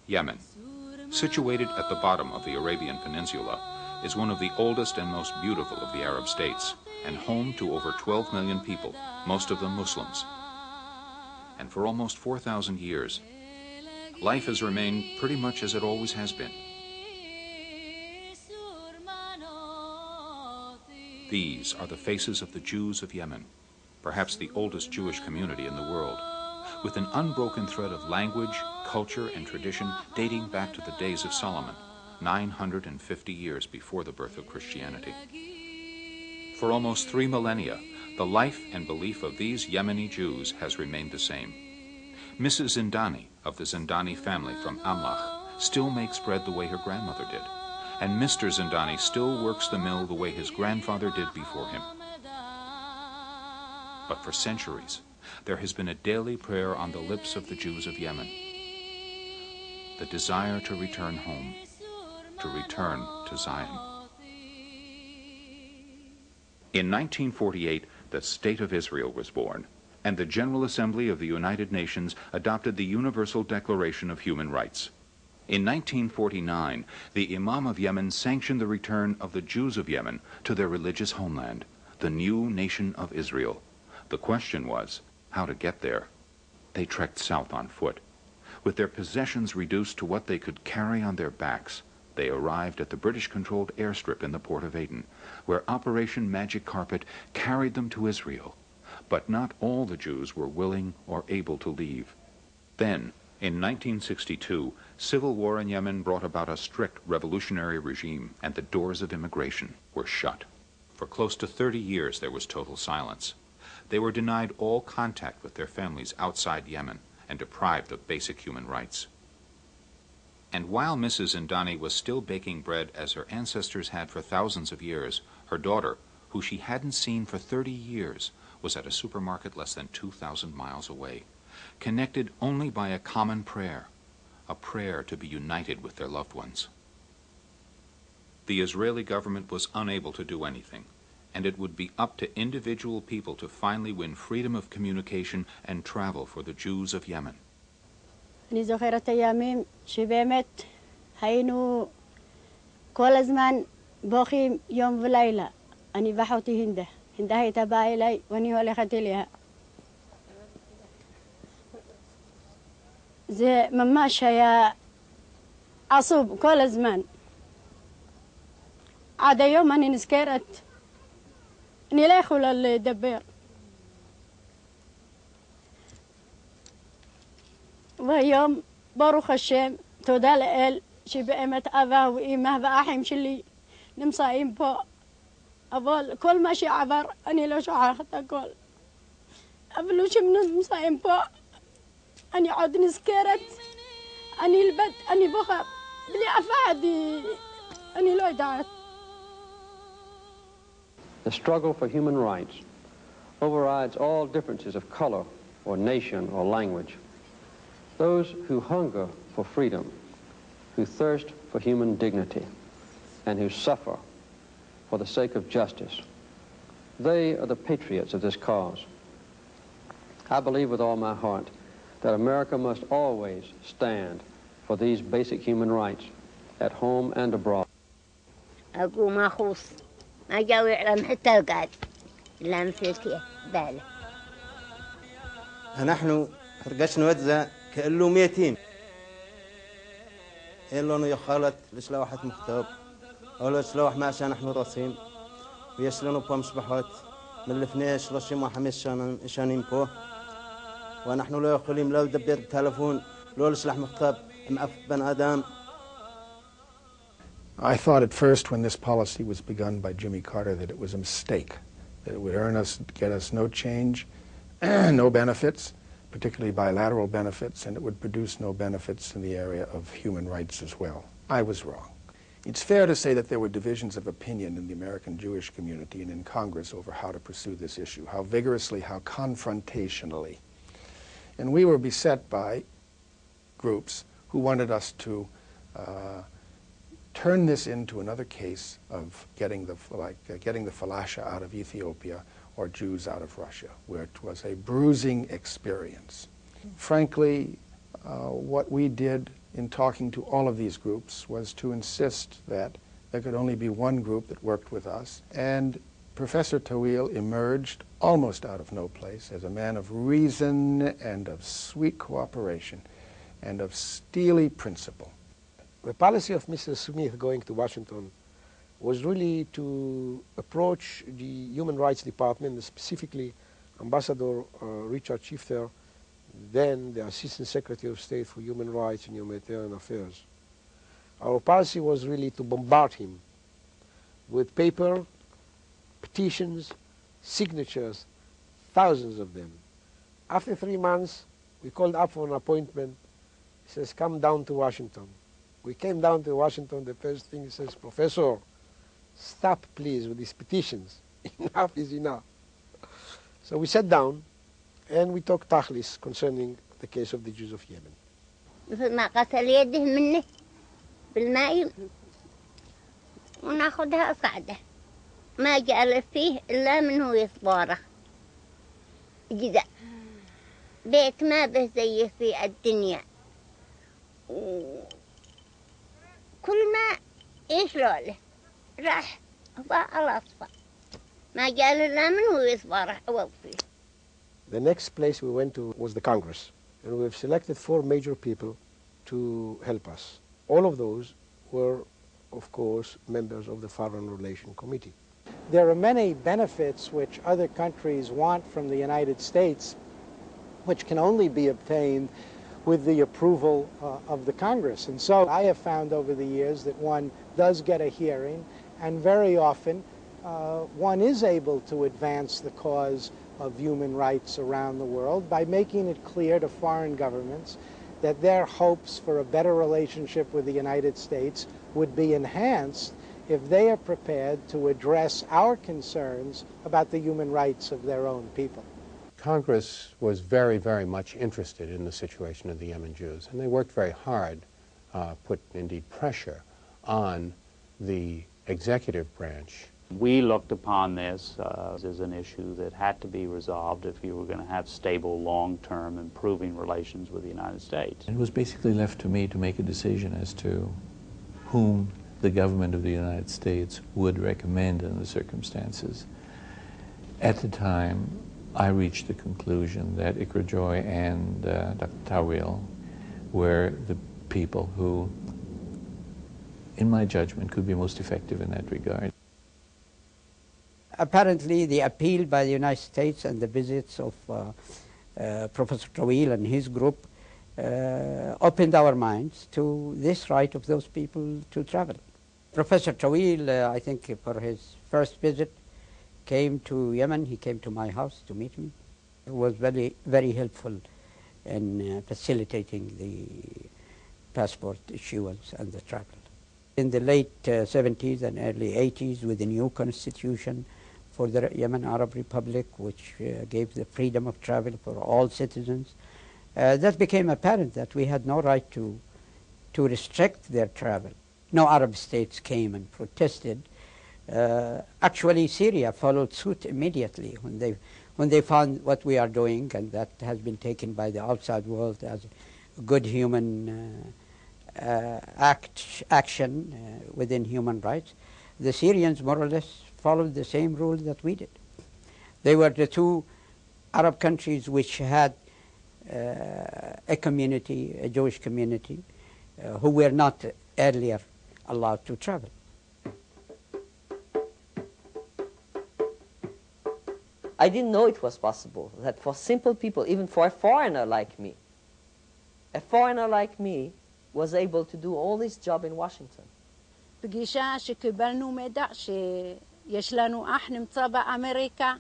Yemen, situated at the bottom of the Arabian Peninsula, is one of the oldest and most beautiful of the Arab states, and home to over 12 million people, most of them Muslims. And for almost 4,000 years, life has remained pretty much as it always has been. These are the faces of the Jews of Yemen, perhaps the oldest Jewish community in the world, with an unbroken thread of language, culture, and tradition dating back to the days of Solomon, 950 years before the birth of Christianity. For almost 3 millennia, the life and belief of these Yemeni Jews has remained the same. Mrs. Zindani of the Zindani family from Amlach still makes bread the way her grandmother did, and Mr. Zindani still works the mill the way his grandfather did before him. But for centuries, there has been a daily prayer on the lips of the Jews of Yemen, the desire to return home, to return to Zion. In 1948, the State of Israel was born, and the General Assembly of the United Nations adopted the Universal Declaration of Human Rights. In 1949, the Imam of Yemen sanctioned the return of the Jews of Yemen to their religious homeland, the new nation of Israel. The question was how to get there. They trekked south on foot. With their possessions reduced to what they could carry on their backs, they arrived at the British-controlled airstrip in the port of Aden, where Operation Magic Carpet carried them to Israel. But not all the Jews were willing or able to leave. Then, in 1962, civil war in Yemen brought about a strict revolutionary regime, and the doors of immigration were shut. For close to 30 years there was total silence. They were denied all contact with their families outside Yemen and deprived of basic human rights. And while Mrs. Zindani was still baking bread as her ancestors had for thousands of years, her daughter, who she hadn't seen for 30 years, was at a supermarket less than 2,000 miles away, connected only by a common prayer, a prayer to be united with their loved ones. The Israeli government was unable to do anything, and it would be up to individual people to finally win freedom of communication and travel for the Jews of Yemen. אני זוכרת הימים שבאמת היינו כל הזמן בוכים יום ולילה. אני ואחותי הינדה הייתה באה אליי ואני הולכת אליה. זה ממש היה עצוב כל הזמן. עד היום אני נזכרת, אני לא יכולה לדבר. והיום, ברוך השם, תודה לאל, שבאמת אבא ואמא והאחים שלי נמצאים פה. אבל כל מה שעבר, אני לא שוכחת הכל. אבל שהם נמצאים פה, אני עוד נזכרת, אני לבד, אני בוכה, בלי אף אחד, אני לא יודעת. The struggle for human rights overrides all differences of color or nation or language. Those who hunger for freedom, who thirst for human dignity, and who suffer for the sake of justice, they are the patriots of this cause. I believe with all my heart that America must always stand for these basic human rights at home and abroad. أقول ما خوص ما جاوي علم حتى قاعد لا مسلكيه باله. نحن رقشنا وزة كأنه ميتين. إلا يخالط لسلاوحة مختاب أو لسلاوح ما عشان نحن راسين ويسلونوا بمصباحات من الفناش رشيم وحميس شانين بوه ونحن لا يخليم لا دبر التلفون لو لسلاح مختاب معف بن آدم. I thought at first when this policy was begun by Jimmy Carter that it was a mistake, that it would get us no change, no benefits, particularly bilateral benefits, and it would produce no benefits in the area of human rights as well. I was wrong. It's fair to say that there were divisions of opinion in the American Jewish community and in Congress over how to pursue this issue, how vigorously, how confrontationally. And we were beset by groups who wanted us to turn this into another case of getting the Falasha out of Ethiopia or Jews out of Russia, where it was a bruising experience. Frankly, what we did in talking to all of these groups was to insist that there could only be one group that worked with us, and Professor Tawil emerged almost out of no place as a man of reason and of sweet cooperation and of steely principle. The policy of Mr. Smith going to Washington was really to approach the Human Rights Department, specifically Ambassador Richard Shifter, then the Assistant Secretary of State for Human Rights and Humanitarian Affairs. Our policy was really to bombard him with paper, petitions, signatures, thousands of them. After 3 months, we called up for an appointment. He says, come down to Washington. We came down to Washington. The first thing he says, Professor, stop please with these petitions. Enough is enough. So we sat down and we talked tachlis concerning the case of the Jews of Yemen. مثل ما قتل يده مني بالماء وناخذها صعدة ما جعل فيه إلا منه يصباره جدا بيت ما به زيه في الدنيا وكل ما يشلوله راح ضاع الأصفى ما جعل إلا منه يصباره أول فيه. The next place we went to was the Congress, and we've selected 4 major people to help us. All of those were, of course, members of the Foreign Relations Committee. There are many benefits which other countries want from the United States, which can only be obtained with the approval of the Congress. And so I have found over the years that one does get a hearing, and very often one is able to advance the cause of human rights around the world by making it clear to foreign governments that their hopes for a better relationship with the United States would be enhanced if they are prepared to address our concerns about the human rights of their own people. Congress was very, very much interested in the situation of the Yemen Jews, and they worked very hard, put indeed pressure on the executive branch. We looked upon this as an issue that had to be resolved if you were going to have stable, long-term, improving relations with the United States. It was basically left to me to make a decision as to whom the government of the United States would recommend in the circumstances. At the time, I reached the conclusion that ICROJOY and Dr. Tawil were the people who, in my judgment, could be most effective in that regard. Apparently, the appeal by the United States and the visits of Professor Tawil and his group opened our minds to this right of those people to travel. Professor Tawil, I think for his first visit, came to Yemen. He came to my house to meet me. He was very, very helpful in facilitating the passport issuance and the travel. In the late 70s and early 80s, with the new constitution for the Yemen Arab Republic, which gave the freedom of travel for all citizens, that became apparent that we had no right to restrict their travel. No Arab states came and protested. Actually, Syria followed suit immediately when they found what we are doing, and that has been taken by the outside world as a good human action within human rights. The Syrians more or less followed the same rules that we did. They were the 2 Arab countries which had a community, a Jewish community, who were not earlier allowed to travel. I didn't know it was possible that for simple people, even for a foreigner like me was able to do all this job in Washington. بقيشة شكبرنو مدع يشلانو احنا مصابة أمريكا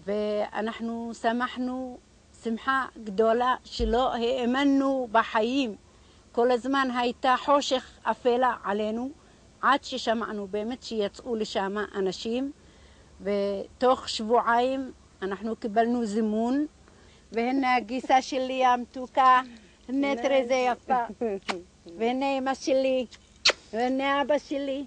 ونحن سمحنو سمحة قدولة شلو هي امنو بحييم كل زمان هيتا حوشخ أفلا علينو عاد شمعنو بمت يتقول شاما أناشيم وتوخ شبوعايم نحن كبرنو زمون وهنا قيسا شلي يامتوكا هنا تريزي يفا وهنا يمشلي وهنا أبشلي.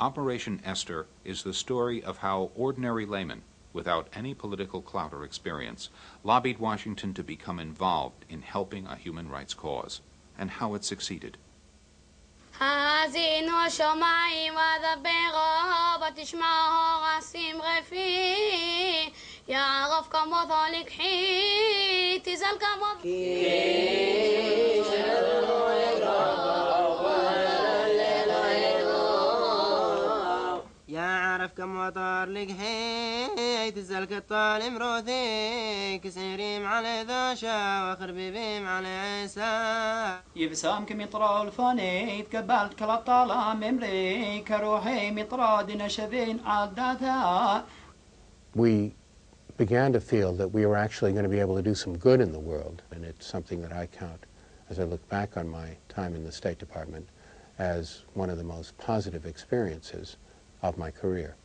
Operation Esther is the story of how ordinary laymen, without any political clout or experience, lobbied Washington to become involved in helping a human rights cause, and how it succeeded. يعرف كم وطار لك هي تزال كطال امروثي كسيريم على ذاشا وخربي بيم على عيسى يبسام كمطرا الفاني تقبلت كلا طالع ممري كروحي مطراد نشبين عداتها. We began to feel that we were actually going to be able to do some good in the world, and it's something that I count, as I look back on my time in the State Department, as one of the most positive experiences of my career.